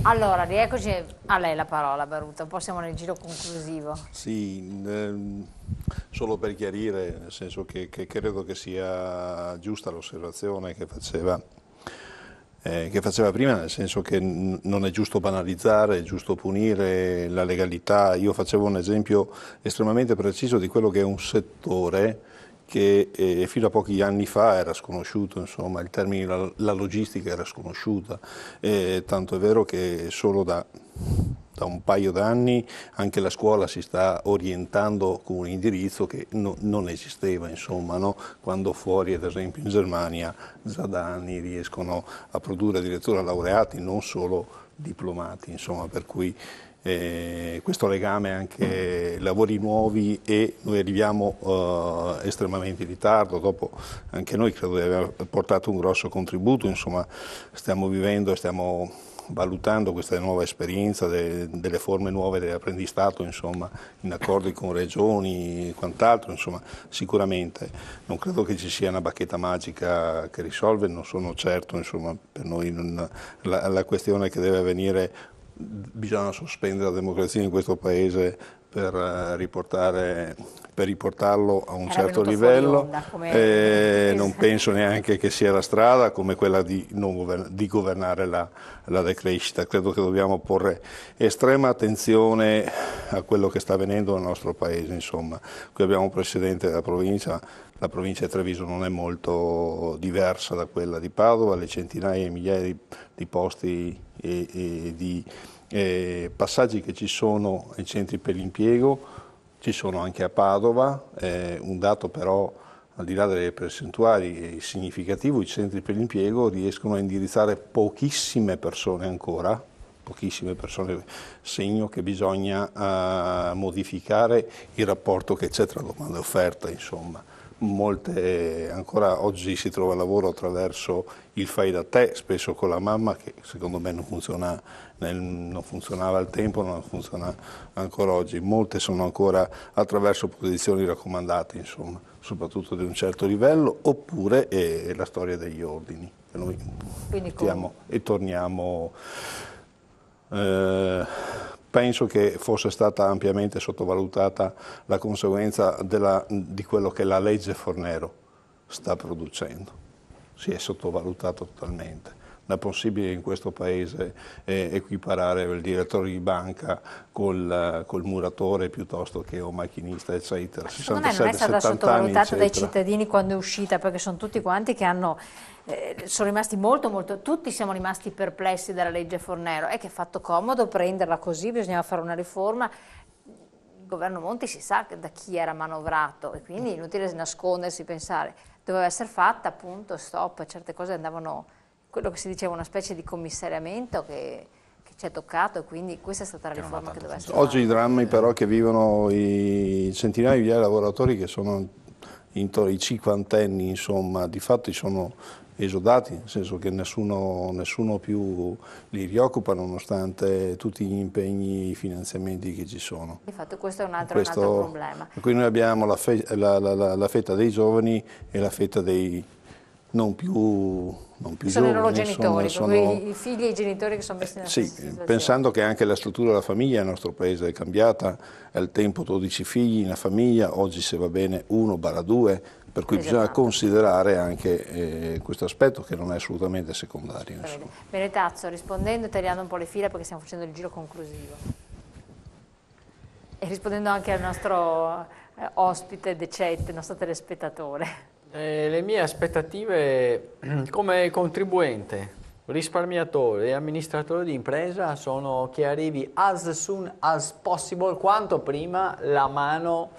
Allora, rieccoci a lei la parola, Baruta, un po' siamo nel giro conclusivo. Sì, solo per chiarire, nel senso che credo che sia giusta l'osservazione che faceva prima, nel senso che non è giusto banalizzare, è giusto punire la legalità. Io facevo un esempio estremamente preciso di quello che è un settore che fino a pochi anni fa era sconosciuto, insomma, il termine la logistica era sconosciuta, tanto è vero che solo da un paio d'anni anche la scuola si sta orientando con un indirizzo che non esisteva, insomma, no? Quando fuori, ad esempio in Germania, già da anni riescono a produrre addirittura laureati, non solo diplomati, insomma, per cui questo legame anche lavori nuovi e noi arriviamo estremamente in ritardo, dopo anche noi credo di aver portato un grosso contributo, insomma stiamo vivendo e stiamo valutando questa nuova esperienza delle forme nuove dell'apprendistato, insomma, in accordi con regioni e quant'altro, insomma, sicuramente non credo che ci sia una bacchetta magica che risolve, non sono certo, insomma, per noi la questione che deve avvenire, bisogna sospendere la democrazia in questo paese per riportarlo a un certo livello. Non penso neanche che sia la strada come quella di governare la decrescita. Credo che dobbiamo porre estrema attenzione a quello che sta avvenendo nel nostro paese. Insomma, qui abbiamo un presidente della provincia. La provincia di Treviso non è molto diversa da quella di Padova, le centinaia e migliaia di posti e di passaggi che ci sono ai centri per l'impiego, ci sono anche a Padova, un dato però al di là delle percentuali è significativo, i centri per l'impiego riescono a indirizzare pochissime persone ancora, pochissime persone, segno che bisogna modificare il rapporto che c'è tra domanda e offerta, insomma. Ancora oggi si trova lavoro attraverso il fai da te, spesso con la mamma, che secondo me non funzionava al tempo, non funziona ancora oggi. Molte sono ancora attraverso posizioni raccomandate, insomma, soprattutto di un certo livello, oppure è la storia degli ordini. Noi stiamo e torniamo. Penso che fosse stata ampiamente sottovalutata la conseguenza di quello che la legge Fornero sta producendo. Si è sottovalutato totalmente. Non è possibile in questo paese equiparare il direttore di banca col muratore piuttosto che un macchinista, eccetera. Secondo me non è stata sottovalutata dai cittadini quando è uscita, perché sono tutti quanti che sono rimasti tutti siamo rimasti perplessi dalla legge Fornero. È che è fatto comodo prenderla così, bisognava fare una riforma. Il governo Monti si sa da chi era manovrato e quindi è inutile nascondersi, pensare. Doveva essere fatta, appunto, stop, certe cose andavano, quello che si diceva una specie di commissariamento che ci è toccato, e quindi questa è stata la riforma che doveva essere fatta. Oggi i drammi però che vivono i centinaia di migliaia di lavoratori che sono intorno ai cinquantenni, insomma, di fatto sono esodati, nel senso che nessuno più li rioccupa nonostante tutti gli impegni, i finanziamenti che ci sono. Infatti questo è un altro problema. Qui noi abbiamo la fetta dei giovani e la fetta dei non più sono giovani. I loro genitori, i figli e i genitori che sono messi nella stessa situazione. Pensando che anche la struttura della famiglia nel nostro paese è cambiata, al tempo 12 figli in una famiglia, oggi se va bene 1/2, per cui bisogna considerare anche questo aspetto che non è assolutamente secondario. Benetazzo, rispondendo e tagliando un po' le fila perché stiamo facendo il giro conclusivo e rispondendo anche al nostro ospite decente, il nostro telespettatore. Le mie aspettative come contribuente, risparmiatore e amministratore di impresa sono che arrivi as soon as possible, quanto prima, la mano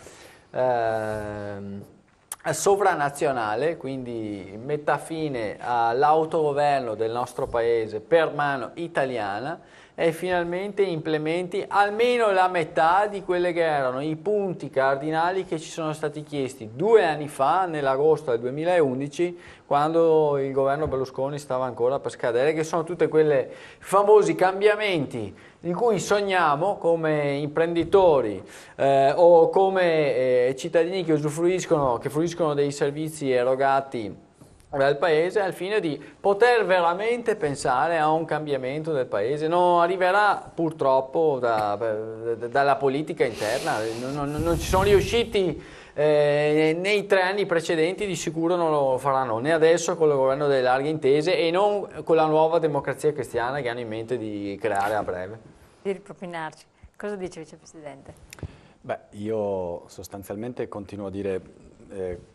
sovranazionale, quindi metta fine all'autogoverno del nostro paese per mano italiana e finalmente implementi almeno la metà di quelle che erano i punti cardinali che ci sono stati chiesti 2 anni fa, nell'agosto del 2011, quando il governo Berlusconi stava ancora per scadere, che sono tutti quei famosi cambiamenti in cui sogniamo come imprenditori o come cittadini che fruiscono dei servizi erogati del paese al fine di poter veramente pensare a un cambiamento del paese. Non arriverà purtroppo dalla politica interna, non ci sono riusciti nei 3 anni precedenti, di sicuro non lo faranno né adesso con il governo delle larghe intese e non con la nuova democrazia cristiana che hanno in mente di creare a breve. Di ripropinarci. Cosa dice Vicepresidente? Beh, io sostanzialmente continuo a dire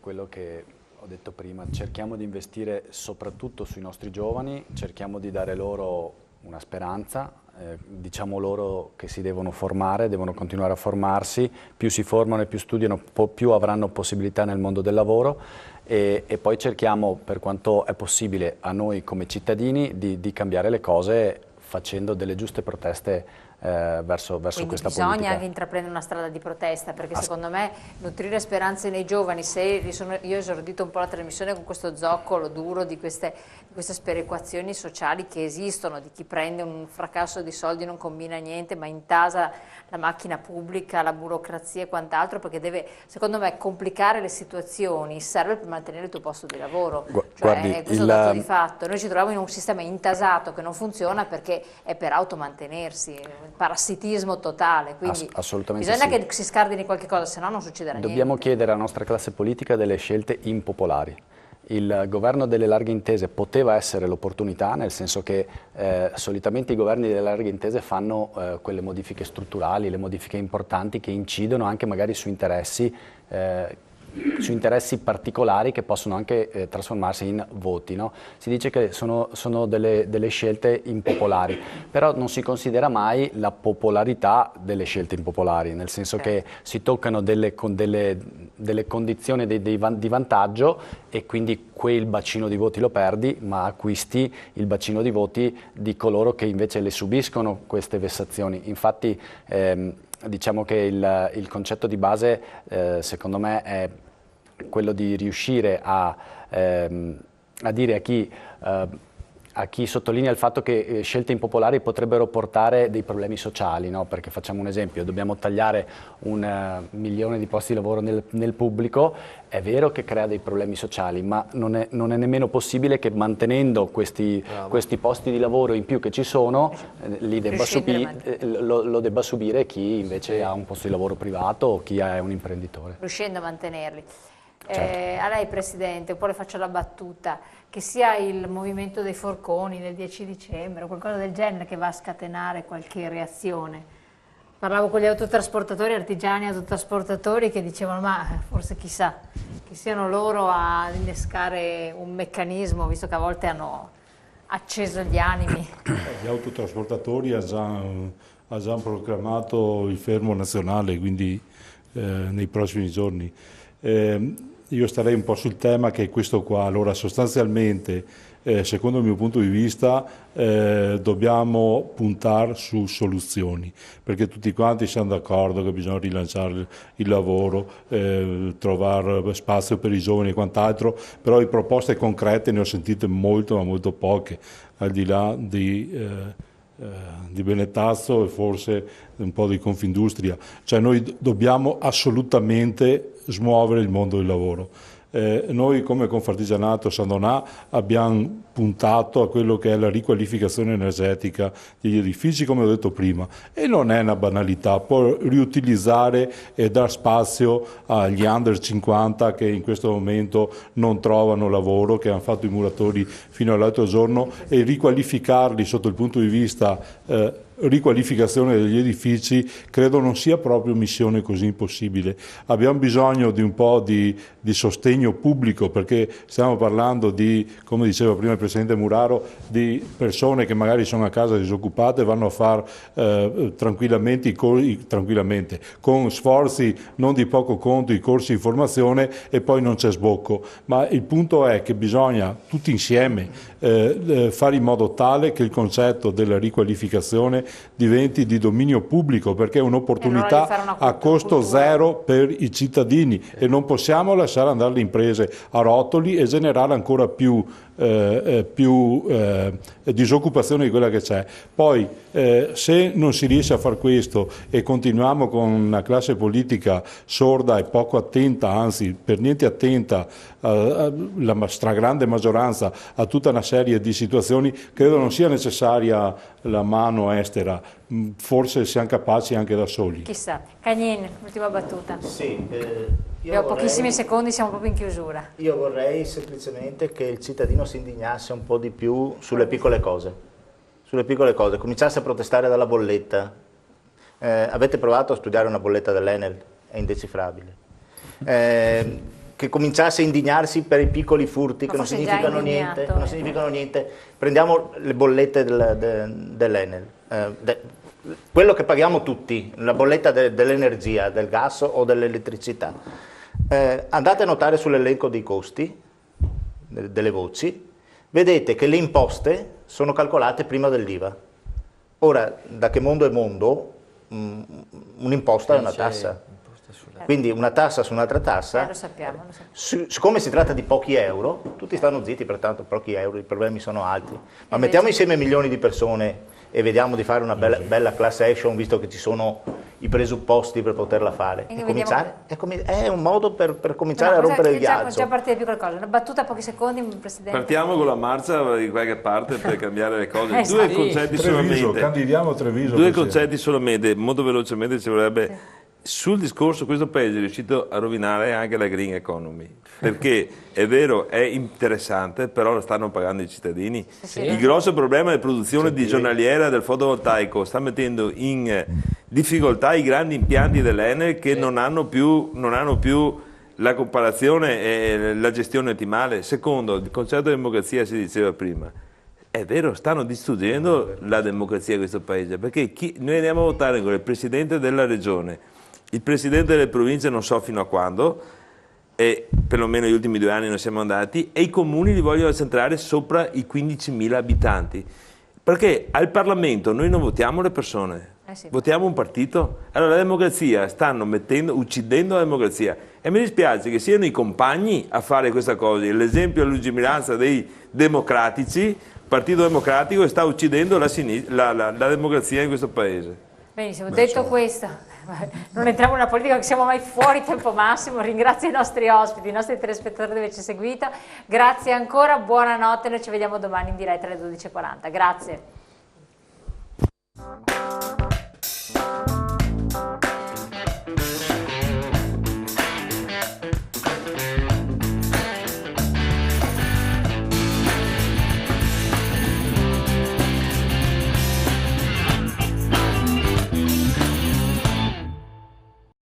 quello che ho detto prima, cerchiamo di investire soprattutto sui nostri giovani, cerchiamo di dare loro una speranza, diciamo loro che si devono formare, devono continuare a formarsi, più si formano e più studiano, più avranno possibilità nel mondo del lavoro e poi cerchiamo, per quanto è possibile a noi come cittadini, di cambiare le cose facendo delle giuste proteste verso questa politica. Bisogna anche intraprendere una strada di protesta, perché secondo me nutrire speranze nei giovani, io ho esordito un po' la trasmissione con questo zoccolo duro di queste sperequazioni sociali che esistono, di chi prende un fracasso di soldi, non combina niente, ma intasa la macchina pubblica, la burocrazia e quant'altro, perché deve, secondo me, complicare le situazioni, serve per mantenere il tuo posto di lavoro. Guardi, questo è un dato di fatto. Noi ci troviamo in un sistema intasato che non funziona perché è per automantenersi, parassitismo totale, quindi bisogna che si scardini qualche cosa, se no non succederà niente. Dobbiamo chiedere alla nostra classe politica delle scelte impopolari. Il governo delle larghe intese poteva essere l'opportunità, nel senso che solitamente i governi delle larghe intese fanno quelle modifiche strutturali, le modifiche importanti che incidono anche magari su interessi particolari che possono anche trasformarsi in voti, no? Si dice che sono delle scelte impopolari, però non si considera mai la popolarità delle scelte impopolari, nel senso che si toccano delle condizioni di vantaggio e quindi quel bacino di voti lo perdi, ma acquisti il bacino di voti di coloro che invece le subiscono queste vessazioni. Infatti diciamo che il concetto di base secondo me è quello di riuscire a dire a chi sottolinea il fatto che scelte impopolari potrebbero portare dei problemi sociali, no? Perché facciamo un esempio, dobbiamo tagliare 1 milione di posti di lavoro nel pubblico, è vero che crea dei problemi sociali, ma non è nemmeno possibile che mantenendo questi posti di lavoro in più che ci sono, lo debba subire chi invece ha un posto di lavoro privato o chi è un imprenditore. Riuscendo a mantenerli. Certo. A lei Presidente, un po' le faccio la battuta, che sia il movimento dei forconi del 10 dicembre o qualcosa del genere che va a scatenare qualche reazione. Parlavo con gli autotrasportatori, artigiani autotrasportatori che dicevano ma forse chissà, che siano loro a innescare un meccanismo, visto che a volte hanno acceso gli animi. Gli autotrasportatori hanno già proclamato il fermo nazionale, quindi nei prossimi giorni. Io starei un po' sul tema che è questo qua. Allora, sostanzialmente, secondo il mio punto di vista, dobbiamo puntare su soluzioni, perché tutti quanti siamo d'accordo che bisogna rilanciare il lavoro, trovare spazio per i giovani e quant'altro, però di proposte concrete ne ho sentite molto, ma molto poche, al di là di Benettazzo e forse un po' di Confindustria. Cioè noi dobbiamo assolutamente smuovere il mondo del lavoro. Noi come Confartigianato San Donà abbiamo puntato a quello che è la riqualificazione energetica degli edifici, come ho detto prima, e non è una banalità, può riutilizzare e dar spazio agli under 50 che in questo momento non trovano lavoro, che hanno fatto i muratori fino all'altro giorno, e riqualificarli sotto il punto di vista riqualificazione degli edifici credo non sia proprio missione così impossibile. Abbiamo bisogno di un po' di sostegno pubblico, perché stiamo parlando di, come diceva prima il Presidente Muraro, di persone che magari sono a casa disoccupate e vanno a fare tranquillamente, con sforzi non di poco conto, i corsi di formazione, e poi non c'è sbocco. Ma il punto è che bisogna tutti insieme fare in modo tale che il concetto della riqualificazione diventi di dominio pubblico, perché è un'opportunità a costo zero per i cittadini e non possiamo lasciare andare le imprese a rotoli e generare ancora più disoccupazione di quella che c'è. Poi se non si riesce a fare questo e continuiamo con una classe politica sorda e poco attenta, anzi per niente attenta, la stragrande maggioranza a tutta una serie di situazioni, credo non sia necessaria la mano estera, forse siamo capaci anche da soli. Chissà. Cagnin, ultima battuta. Sì, Abbiamo pochissimi secondi, siamo proprio in chiusura. Io vorrei semplicemente che il cittadino si indignasse un po' di più sulle piccole cose, cominciasse a protestare dalla bolletta. Avete provato a studiare una bolletta dell'Enel? È indecifrabile. Che cominciasse a indignarsi per i piccoli furti che non significano niente, Prendiamo le bollette dell'Enel, quello che paghiamo tutti, la bolletta dell'energia, del gas o dell'elettricità. Andate a notare sull'elenco dei costi, delle voci, vedete che le imposte sono calcolate prima dell'IVA. Ora, da che mondo è mondo, un'imposta è una tassa. Quindi una tassa su un'altra tassa, lo sappiamo. Siccome si tratta di pochi euro, tutti stanno zitti, pertanto pochi euro, i problemi sono altri. Ma mettiamo insieme milioni di persone e vediamo di fare una bella class action, visto che ci sono i presupposti per poterla fare. È un modo per cominciare a rompere il ghiaccio. Già partire più qualcosa. Una battuta, pochi secondi, Presidente. Partiamo con la marcia di qualche parte per cambiare le cose. Due concetti solamente. Candidiamo a Treviso. Due concetti solamente, molto velocemente ci vorrebbe. Sì. Sul discorso, questo paese è riuscito a rovinare anche la green economy, perché è vero, è interessante, però lo stanno pagando i cittadini. Sì. Il grosso problema è la produzione di giornaliera del fotovoltaico, sta mettendo in difficoltà i grandi impianti dell'Enel che non hanno più la comparazione e la gestione ottimale. Secondo, il concetto di democrazia si diceva prima. È vero, stanno distruggendo la democrazia in questo paese, perché noi andiamo a votare con il presidente della regione, il presidente delle province non so fino a quando, e perlomeno gli ultimi 2 anni non siamo andati, e i comuni li vogliono centrare sopra i 15.000 abitanti. Perché al Parlamento noi non votiamo le persone, votiamo un partito. Allora la democrazia, stanno uccidendo la democrazia. E mi dispiace che siano i compagni a fare questa cosa. L'esempio è la lungimiranza dei democratici, il Partito Democratico sta uccidendo la democrazia in questo paese. Benissimo, detto questo, non entriamo nella politica, che siamo mai fuori tempo massimo. Ringrazio i nostri ospiti, i nostri telespettatori di averci seguito. Grazie ancora, buonanotte, noi ci vediamo domani in diretta alle 12:40. Grazie.